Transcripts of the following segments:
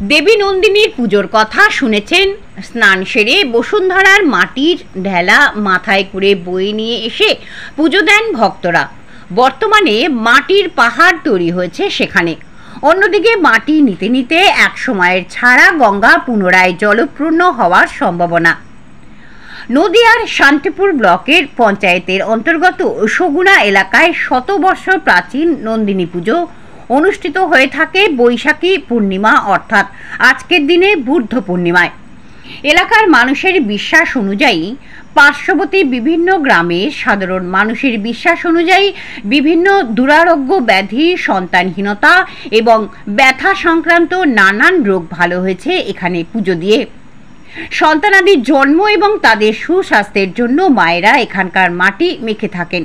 দেবী নন্দিনীর পুজোর কথা শুনেছেন। স্নান সেরে বসুন্ধরার মাটির ঢেলা মাথায় করে বয়ে নিয়ে এসে পুজো দেন ভক্তরা। বর্তমানে মাটির পাহাড় তৈরি হয়েছে সেখানে। অন্যদিকে মাটি নিতে নিতে এক সময়ের ছাড়া গঙ্গা পুনরায় জলপূর্ণ হওয়ার সম্ভাবনা। নদিয়ার শান্তিপুর ব্লকের পঞ্চায়েতের অন্তর্গত সগুনা এলাকায় শত বছর প্রাচীন নন্দিনী পুজো অনুষ্ঠিত হয়ে থাকে বৈশাখী পূর্ণিমা অর্থাৎ আজকের দিনে বুদ্ধ পূর্ণিমায়। এলাকার মানুষের বিশ্বাস অনুযায়ী পার্শ্ববর্তী বিভিন্ন গ্রামের সাধারণ মানুষের বিশ্বাস অনুযায়ী বিভিন্ন দুরারোগ্য ব্যাধি, সন্তানহীনতা এবং ব্যথা সংক্রান্ত নানান রোগ ভালো হয়েছে এখানে পুজো দিয়ে। সন্তানাদির জন্ম এবং তাদের সুস্বাস্থ্যের জন্য মায়েরা এখানকার মাটি মেখে থাকেন।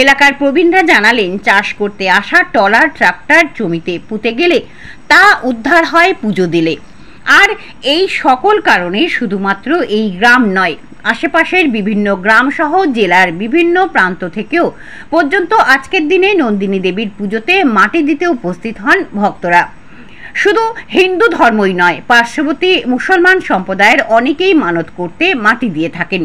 এলাকার প্রবীণরা জানালেন, চাষ করতে আসা ট্রলার ট্রাক্টর জমিতে পুঁতে গেলে তা উদ্ধার হয় পুজো দিলে। আর এই সকল কারণে শুধুমাত্র এই গ্রাম নয়, আশেপাশের বিভিন্ন গ্রাম সহ জেলার বিভিন্ন প্রান্ত থেকেও পর্যন্ত আজকের দিনে নন্দিনী দেবীর পুজোতে মাটি দিতে উপস্থিত হন ভক্তরা। শুধু হিন্দু ধর্মই নয়, পার্শ্ববর্তী মুসলমান সম্প্রদায়ের অনেকেই মানত করতে মাটি দিয়ে থাকেন।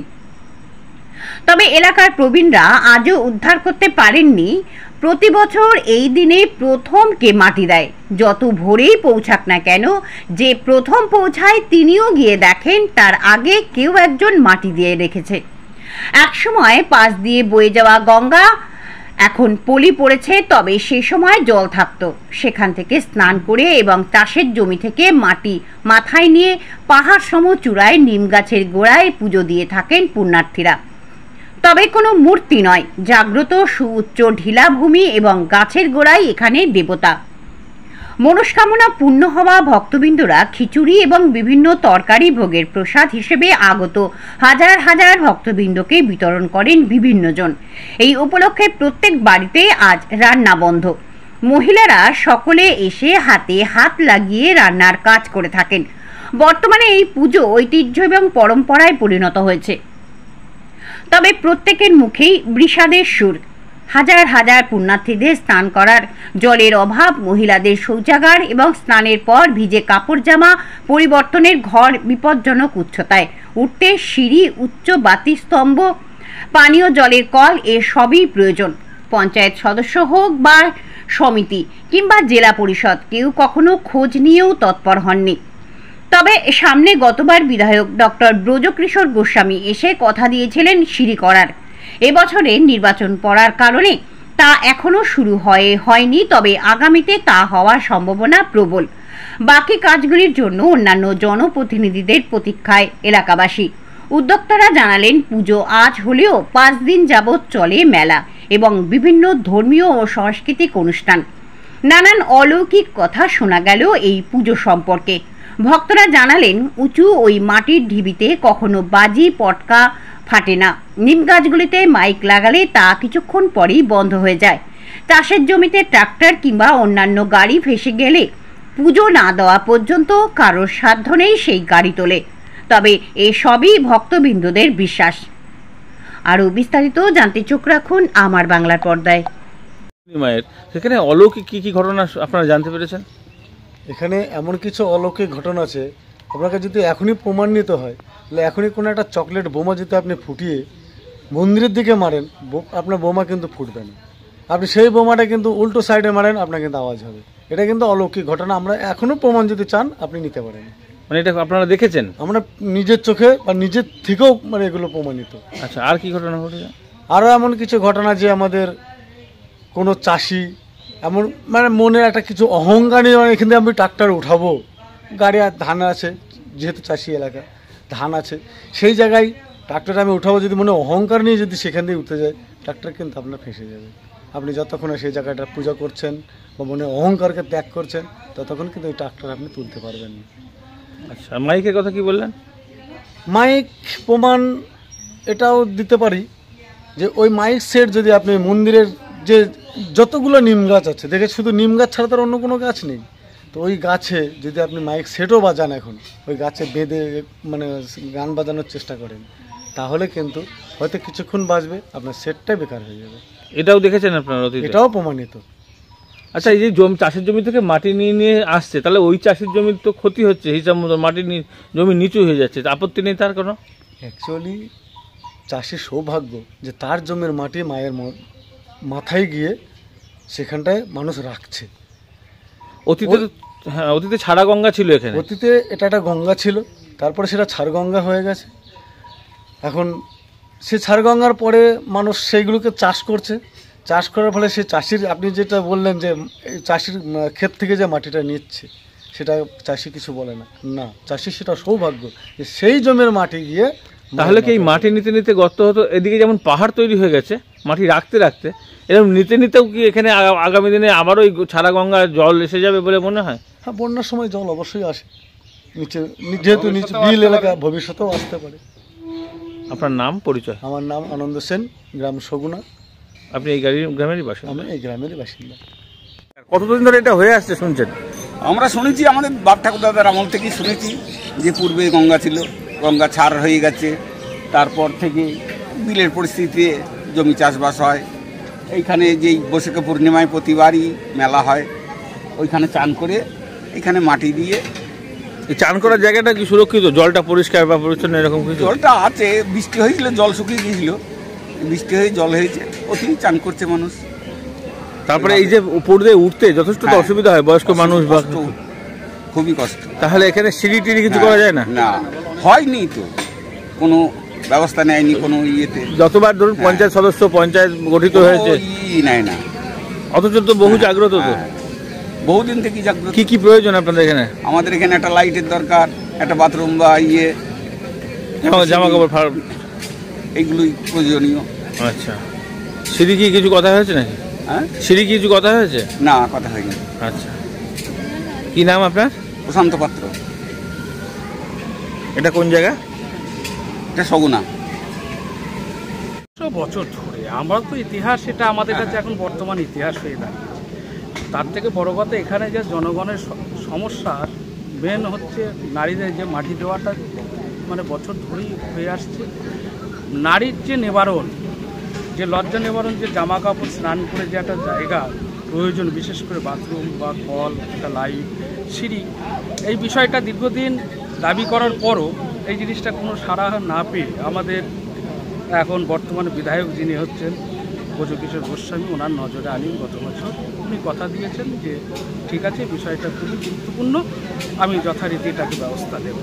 তবে এলাকার প্রবীণরা আজও উদ্ধার করতে পারেননি প্রতি বছর এই দিনে প্রথম কে মাটি দেয়। যত ভোরেই পৌঁছাক না কেন, যে প্রথম পৌঁছায় তিনিও গিয়ে দেখেন তার আগে কেউ একজন মাটি দিয়ে রেখেছে। একসময় পাশ দিয়ে বয়ে যাওয়া গঙ্গা এখন পলি পড়েছে, তবে সে সময় জল থাকতো। সেখান থেকে স্নান করে এবং চাষের জমি থেকে মাটি মাথায় নিয়ে পাহাড় সম চূড়ায় নিম গাছের গোড়ায় পুজো দিয়ে থাকেন পুণ্যার্থীরা। তবে কোনো মূর্তি নয়, জাগ্রত সুউচ্চ ঢিলা ভূমি এবং গাছের গোড়ায় এখানে দেবতা। মনস্কামনা পূর্ণ হওয়া ভক্তবৃন্দরা খিচুড়ি এবং বিভিন্ন তরকারি ভোগের প্রসাদ হিসেবে আগত হাজার হাজার ভক্তবৃন্দকে বিতরণ করেন বিভিন্ন জন। এই উপলক্ষে প্রত্যেক বাড়িতে আজ রান্না বন্ধ। মহিলারা সকলে এসে হাতে হাত লাগিয়ে রান্নার কাজ করে থাকেন। বর্তমানে এই পুজো ঐতিহ্য এবং পরম্পরায় পরিণত হয়েছে। তবে প্রত্যেকের মুখেই বিষাদের সুর। হাজার হাজার পুণ্যার্থীদের স্নান করার জলের অভাব, মহিলাদের শৌচাগার এবং স্নানের পর ভিজে কাপড় জামা পরিবর্তনের ঘর বিপজ্জনক উচ্চতায়, উঠতে সিঁড়ি, উচ্চ বাতিস্তম্ভ, পানীয় জলের কল, এর সবই প্রয়োজন। পঞ্চায়েত সদস্য হোক বা সমিতি কিংবা জেলা পরিষদ, কেউ কখনো খোঁজ নিয়েও তৎপর হননি। তবে সামনে গতবার বিধায়ক ডক্টর ব্রজকিশোর গোস্বামী এসে কথা দিয়েছিলেন সিঁড়ি করার। এবছরের নির্বাচন পড়ার কারণে তা এখনো শুরু হয়নি, তবে আগামীতে তা হওয়ার সম্ভাবনা প্রবল। বাকি কাজগুলির জন্য অন্যান্য জনপ্রতিনিধিদের প্রতীক্ষায় এলাকাবাসী। উদ্যোক্তারা জানালেন, পুজো আজ হলেও 5 দিন যাবৎ চলে মেলা এবং বিভিন্ন ধর্মীয় ও সাংস্কৃতিক অনুষ্ঠান। নানান অলৌকিক কথা শোনা গেল এই পুজো সম্পর্কে। ভক্তরা জানালেন, উঁচু ওই মাটির ঢিবিতে কখনো বাজি পটকা ফাটে না। নিম গাছগুলিতে মাইক লাগালে তা কিছুক্ষণ পরেই বন্ধ হয়ে যায়। চাষের জমিতে ট্রাক্টর কিংবা অন্যান্য গাড়ি ফেসে গেলে পুজো না দেওয়া পর্যন্ত কারোর সাধ্য নেই সেই গাড়ি তোলে। তবে এসবই ভক্তবৃন্দদের বিশ্বাস। আরও বিস্তারিত জানতে চোখ রাখুন আমার বাংলার পর্দায়। মায়ের সেখানে অলৌকিক কি কি ঘটনা আপনারা জানতে পেরেছেন? এখানে এমন কিছু অলৌকিক ঘটনা আছে, আপনাকে যদি এখনই প্রমাণিত হয়, তাহলে এখনই কোনো একটা চকলেট বোমা যদি আপনি ফুটিয়ে মন্দিরের দিকে মারেন, আপনার বোমা কিন্তু ফুটবে না। আপনি সেই বোমাটা কিন্তু উল্টো সাইডে মারেন, আপনার কিন্তু আওয়াজ হবে। এটা কিন্তু অলৌকিক ঘটনা। আমরা এখনও প্রমাণ যদি চান আপনি নিতে পারেন। মানে এটা আপনারা দেখেছেন? আমরা নিজের চোখে বা নিজের থেকেও মানে এগুলো প্রমাণিত। আচ্ছা, আর কি ঘটনা ঘটেছে? আরও এমন কিছু ঘটনা যে আমাদের কোনো চাষি এমন মানে মনে একটা কিছু অহংকার নিয়ে, মানে এখান থেকে আমি ট্রাক্টর উঠাবো, গাড়ি আর ধান আছে, যেহেতু চাষি এলাকা ধান আছে, সেই জায়গায় ট্রাক্টর আমি উঠাবো, যদি মনে অহংকার নিয়ে যদি সেখান দিয়ে উঠতে যায়, ট্রাক্টর কিন্তু আপনার ফেঁসে যাবে। আপনি যতক্ষণে সেই জায়গাটা পূজা করছেন বা মনে অহংকারকে ত্যাগ করছেন, ততক্ষণ কিন্তু ওই ট্রাক্টর আপনি তুলতে পারবেন না। আচ্ছা, মাইকের কথা কি বললেন? মাইক প্রমাণ এটাও দিতে পারি যে ওই মাইক সেট যদি আপনি মন্দিরের যে যতগুলো নিম গাছ আছে, দেখে শুধু নিম গাছ ছাড়া তার অন্য কোনো গাছ নেই, তো ওই গাছে যদি আপনি মাইক সেটও বাজান, এখন ওই গাছে বেঁধে মানে গান বাজানোর চেষ্টা করেন, তাহলে কিন্তু হয়তো কিছুক্ষণ বাজবে, আপনার সেটটাই বেকার হয়ে যাবে। এটাও দেখেছেন আপনারা? এটাও প্রমাণিত। আচ্ছা, এই যে চাষের জমি থেকে মাটি নিয়ে নিয়ে আসছে, তাহলে ওই চাষের জমির তো ক্ষতি হচ্ছে, হিসাব মতো মাটি জমি নিচু হয়ে যাচ্ছে, আপত্তি নেই তার কোনো? অ্যাকচুয়ালি চাষির সৌভাগ্য যে তার জমির মাটি মায়ের মাথায় গিয়ে সেখানটায় মানুষ রাখছে। অতীতে হ্যাঁ, অতীতে ছাড়া গঙ্গা ছিল এখানে, অতীতে এটা একটা গঙ্গা ছিল, তারপরে সেটা ছাড় গঙ্গা হয়ে গেছে। এখন সে ছাড় গঙ্গার পরে মানুষ সেইগুলোকে চাষ করছে, চাষ করার ফলে সে চাষির, আপনি যেটা বললেন যে চাষির ক্ষেত থেকে যে মাটিটা নিচ্ছে সেটা চাষি কিছু বলে না, না চাষি সেটা সৌভাগ্য যে সেই জমির মাটি গিয়ে। তাহলে কি এই মাটি নিতে নিতে গর্ত হতো, এদিকে যেমন পাহাড় তৈরি হয়ে গেছে মাটি রাখতে রাখতে, এরকম নিতে নিতেও কি এখানে আগামী দিনে আবারও ওই ছাড়া গঙ্গার জল এসে যাবে বলে মনে হয়? হ্যাঁ, বন্যার সময় জল অবশ্যই আসে নিচে, যেহেতু নিচে বিল এলাকা, ভবিষ্যতেও আসতে পারে। আপনার নাম পরিচয়? আমার নাম আনন্দ সেন, গ্রাম সগুনা। আপনি এই গ্রামেরই বাসিন্দা? আমি এই গ্রামেরই বাসিন্দা। কতদিন ধরে এটা হয়ে আসছে শুনছেন? আমরা শুনেছি, আমাদের বাপ ঠাকুরদাদার আমল থেকেই শুনেছি যে পূর্বে গঙ্গা ছিল, গঙ্গা ছাড় হয়ে গেছে, তারপর থেকে বিলের পরিস্থিতিতে জমি চাষবাস হয়। এইখানে যেই বৈশাখ পূর্ণিমায় প্রতিবারই মেলা হয়, ওইখানে চান করে এখানে মাটি দিয়ে। এই চান করার জায়গাটা কি সুরক্ষিত? জলটা পরিষ্কার বা পরিচ্ছন্ন এরকম কিছু? জলটা আছে, বৃষ্টি হয়েছিল জল শুকিয়ে গিয়েছিল, বৃষ্টি হয়ে জল হয়েছে, ওতেই চান করছে মানুষ। তারপরে এই যে উপর দিয়ে উঠতে যথেষ্ট তো অসুবিধা হয় বয়স্ক মানুষ বা? খুবই কষ্ট। তাহলে এখানে সিঁড়ি টিড়ি কিছু করা যায় না? না, হয়নি তো, কোনো ব্যবস্থা নেয়নি কোনো ইয়েতে। যতবার ধরুন পঞ্চায়েত সদস্য, পঞ্চায়েত গঠিত হয়েছে, নেয় না, অথচ তো বহু জাগ্রত তো। বহুদিন থেকে জাগ্রত। কি কি প্রয়োজন আপনাদের এখানে? আমাদের এখানে একটা লাইটের দরকার, একটা বাথরুম বা জামা কাপড়, এইগুলোই প্রয়োজনীয়। আচ্ছা, সিঁড়ি কি কিছু কথা হয়েছে নাকি? হ্যাঁ, সিঁড়ি কি কিছু কথা হয়েছে? না, কথা হয়নি। আচ্ছা, কি নাম আপনার? প্রশান্ত পাত্র। এটা কোন জায়গা? এটা সগুনা। বছর ধরে আমরা তো ইতিহাস, এটা আমাদের কাছে এখন বর্তমান ইতিহাস হয়ে দাঁড়িয়েছে। তার থেকে বড় কথা, এখানে যে জনগণের সমস্যার মেন হচ্ছে নারীদের যে মাটি দেওয়াটা মানে বছর ধরেই হয়ে আসছে। নারীর যে নিবারণ, যে লজ্জা নিবারণ, যে জামা কাপড় স্নান করে যে একটা জায়গা প্রয়োজন, বিশেষ করে বাথরুম বা কল, একটা লাইট, সিঁড়ি, এই বিষয়টা দীর্ঘদিন দাবি করার পরও এই জিনিসটা কোনো সাড়া না পেয়ে আমাদের এখন বর্তমানে বিধায়ক যিনি হচ্ছেন ব্রজকিশোর গোস্বামী, ওনার নজরে আনি গত বছর উনি কথা দিয়েছেন যে ঠিক আছে, বিষয়টা খুবই গুরুত্বপূর্ণ, আমি যথারীতি এটাকে ব্যবস্থা দেব।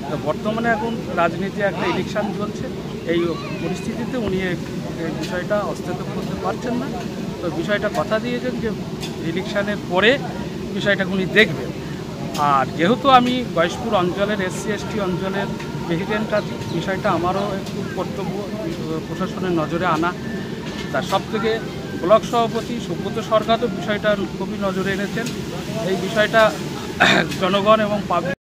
তো বর্তমানে এখন রাজনীতি একটা ইলেকশন চলছে, এই পরিস্থিতিতে উনি এই বিষয়টা হস্তক্ষেপ করতে পারছেন না। তো বিষয়টা কথা দিয়েছেন যে ইলেকশনের পরে বিষয়টাকে উনি দেখবেন। আর যেহেতু আমি গয়েশপুর অঞ্চলের SC/ST অঞ্চলের প্রেসিডেন্ট আছি, বিষয়টা আমারও একটু কর্তব্য প্রশাসনের নজরে আনা। তার সব থেকে ব্লক সভাপতি সুব্রত সরকারও বিষয়টা খুবই নজরে এনেছেন। এই বিষয়টা জনগণ এবং পাবলিক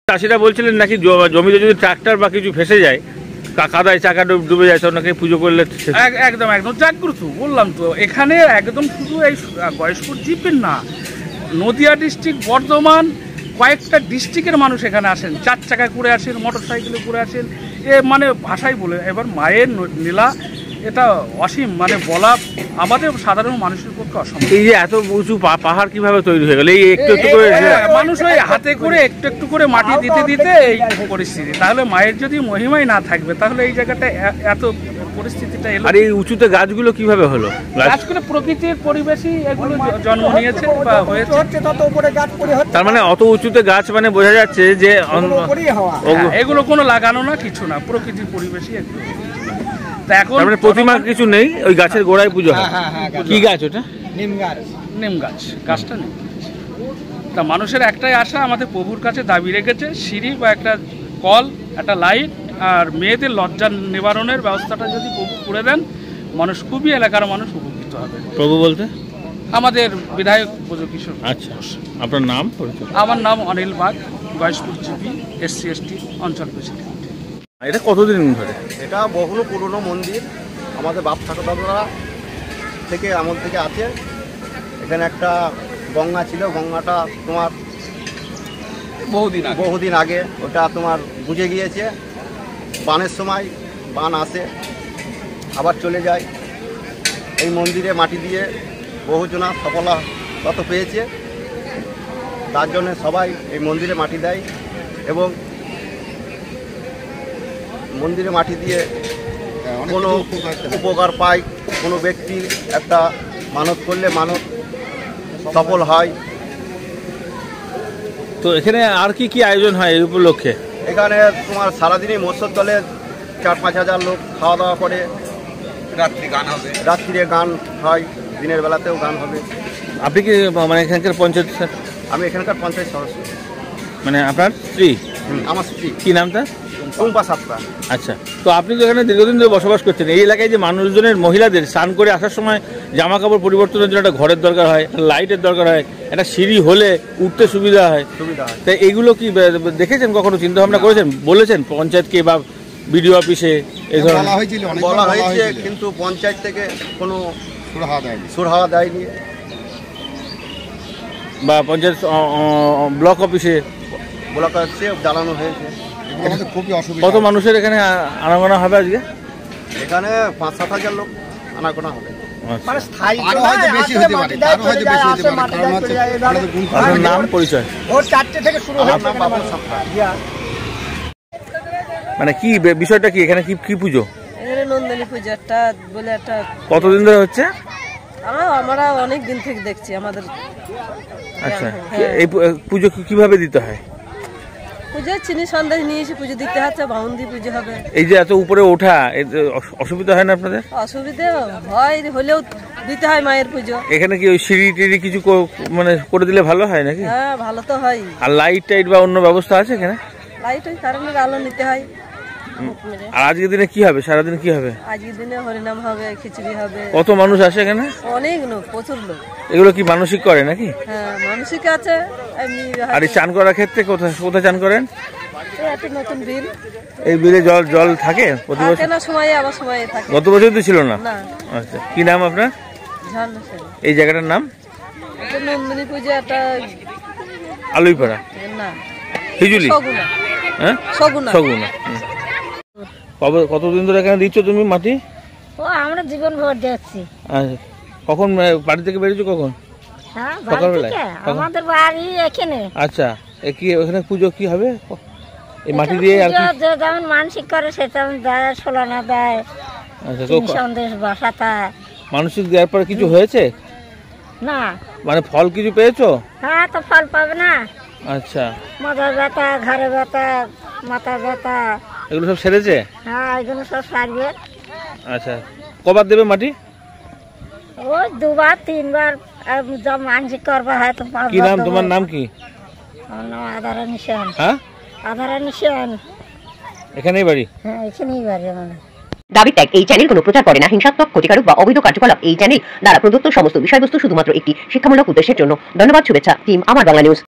চাষিরা বলছিলেন নাকি জমিতে যদি ট্রাক্টর বা কিছু ফেসে যায়, কাদায় চাকা ডুবে যায়, তো নাকি পুজো করলে একদম জাগ্রত। বললাম তো, এখানে একদম শুধু এই গয়েশপুর জিপির না, নদিয়া ডিস্ট্রিক্ট, বর্ধমান, কয়েকটা ডিস্ট্রিক্টের মানুষ এখানে আসেন, 4 চাকায় করে আসেন, মোটর সাইকেলে করে আসেন। এ মানে ভাষাই বলে, এবার মায়ের নীলা এটা অসীম, মানে বলা আমাদের সাধারণ মানুষের পক্ষে অসম্ভব। এই যে এত উঁচু পাহাড় কিভাবে তৈরি হয়ে গেল? এই একটু একটু করে মানুষ ওই হাতে করে একটু একটু করে মাটি দিতে দিতে এই পরিস্থিতি। তাহলে মায়ের যদি মহিমাই না থাকবে, তাহলে এই জায়গাটা এত পরিস্থিতিটা এলো। আর এই উঁচুতে গাছগুলো কিভাবে হলো? গাছগুলো প্রকৃতির পরিবেশই এগুলো জন্ম নিয়েছে বা হয়েছে। তার মানে অত উঁচুতে গাছ মানে বোঝা যাচ্ছে যে হ্যাঁ, এগুলো কোনো লাগানো না, কিছু না, প্রকৃতির পরিবেশই এগুলো। তা এখন তার মানে প্রতিমা কিছু নেই, ওই গাছের গোড়ায় পুজো হয়। কি গাছ ওটা? নিম গাছ, গাছটা নিম গাছ। তা মানুষের একটাই আশা, আমাদের প্রভুর কাছে দাবি রেখেছে সিঁড়ি বা একটা কল, একটা লাইট আর মেয়েদের লজ্জা নিবারণের ব্যবস্থাটা যদি প্রভু করে দেন, মানুষ খুবই, এলাকার মানুষ উপকৃত হবে। প্রভু বলতে আমাদের বিধায়ক ব্রজকিশোর। আচ্ছা, আপনার নাম পরিচয়? আমার নাম Anil bug, Gayeshpur GP SC/ST অঞ্চল প্রেসিডেন্ট। এটা কতদিন ধরে? এটা বহু পুরনো মন্দির, আমাদের বাপ ঠাকুরদাদা থেকে আমল থেকে আছে। এখানে একটা গঙ্গা ছিল, গঙ্গাটা তোমার বহুদিন আগে ওটা তোমার বুঝে গিয়েছে। বানের সময় বান আসে আবার চলে যায়। এই মন্দিরে মাটি দিয়ে বহুজনা সফলতা পেয়েছে, তার জন্য সবাই এই মন্দিরে মাটি দেয় এবং মন্দিরে মাটি দিয়ে কোনো উপকার পায়। কোনো ব্যক্তি একটা মানত করলে মানত সফল হয়। তো এখানে আর কি কি আয়োজন হয় এই উপলক্ষে? এখানে তোমার সারাদিনই মৎস্য তলে 4-5 হাজার লোক খাওয়া দাওয়া করে। রাত্রিরে গান হয়, দিনের বেলাতেও গান হবে। আপনি কি মানে এখানকার পঞ্চায়েত? আমি এখানকার পঞ্চায়েত সদস্য। মানে আপনার স্ত্রী? আমার স্ত্রী। কি নামটা? টুম্পা সাতটা। আচ্ছা, তো আপনি তো এখানে দীর্ঘদিন ধরে বসবাস করছেন, এই এলাকায় যে মানুষজনের, মহিলাদের স্নান করে আসার সময় জামা কাপড় পরিবর্তনের জন্য একটা ঘরের দরকার হয়, লাইটের দরকার হয়, একটা সিঁড়ি হলে উঠতে সুবিধা হয়, তাই এগুলো কি দেখেছেন, কখনো চিন্তা ভাবনা করেছেন, বলেছেন পঞ্চায়েতকে বা বিডিও অফিসে? এই ধরনের বলা হয়েছে, কিন্তু পঞ্চায়েত থেকে কোনো সুরাহা দেয়নি। বা পঞ্চায়েত ব্লক অফিসে ব্লক অফিসে জানানো হয়েছে। কত মানুষের এখানে আনাগোনা হবে আজকে? এখানে 5-7 হাজার লোক আনাগোনা হবে। আপনার নাম পরিচয়? মানে কি বিষয়টা কি এখানে, কি পুজো? এখানে নন্দিনী পুজো একটা বলে একটা। কতদিন ধরে হচ্ছে? আমরা অনেক দিন থেকে দেখছি আমাদের। আচ্ছা, এই পুজো কিভাবে দিতে হয়? পুজো চিনি সন্দেশ নিয়ে এসে পুজো দিতে হচ্ছে, বাউন্দি পুজো হবে। এই যে এত উপরে ওঠা, অসুবিধা হয় না আপনাদের? অসুবিধা হয়, হলেও দিতে হয় মায়ের পুজো। এখানে কি ওই সিঁড়ি টিড়ি কিছু মানে করে দিলে ভালো হয় নাকি? হ্যাঁ, ভালো তো হয়। আর লাইট টাইট বা অন্য ব্যবস্থা আছে এখানে? লাইট ওই কারেন্টের আলো নিতে হয়। আর আজকের দিনে কি হবে, সারাদিন কি হবে? আজকের দিনে হরিনাম হবে, খিচুড়ি হবে। কত মানুষ আসে এখানে? অনেক লোক, প্রচুর লোক। এগুলো কি মানসিক করে নাকি? হ্যাঁ, মানসিক আছে। আর এই চান করার ক্ষেত্রে কোথায় চান করেন? একটা নতুন বিল, এই বিলে জল থাকে প্রতি বছর? থাকে না, সময়ে আবার সময়ে থাকে। গত বছর তো ছিল না? না। আচ্ছা, কি নাম আপনার? ঝর্ণা সেন। এই জায়গাটার নাম? এটা নন্দিনী পুজো একটা। আলুইপাড়া? না, হিজুলি? সগুনা। হ্যাঁ, সগুনা। সগুনা। কতদিন ধরে এখানে দিচ্ছ তুমি মাটি? আমরা জীবন ভর দেখছি। আচ্ছা, কখন বাড়ি থেকে বেরিয়েছো কখন? হ্যাঁ, সকালবেলায়? আমাদের বাড়ি এখানে। আচ্ছা, কি ওখানে পুজো কি হবে এই মাটি দিয়ে? আর যে যেমন মানসিক করে সে তেমন দেয়, সোলানা দেয়। আচ্ছা, তো সন্দেশ বসাতা। মানসিক দেওয়ার পরে কিছু হয়েছে না? মানে ফল কিছু পেয়েছো? হ্যাঁ, তো ফল পাবে না। আচ্ছা, মাথার ব্যথা, ঘাড়ে ব্যথা, মাথা ব্যথা, এগুলো সব সেরেছে? হ্যাঁ, এগুলো সব সারবে। আচ্ছা, কবার দেবে মাটি? ওই 2-3 বার যা মানসিক করবা হয় তো। কি নাম তোমার? নাম কি? আমার নাম আধারানী সেন। হ্যাঁ, আধারানী সেন। এখানেই বাড়ি? হ্যাঁ, এখানেই বাড়ি আমাদের। দাবি ত্যাগ এই চ্যানেল কোনো প্রচার করে না। হিংসাত্মক, ক্ষতিকারক বা অবৈধ কার্যকলাপ এই চ্যানেল দ্বারা প্রদত্ত সমস্ত বিষয়বস্তু শুধুমাত্র একটি শিক্ষামূলক উদ্দেশ্যের জন্য। ধন্যবাদ, শুভেচ্ছা, টিম আমার বাংলা নিউজ।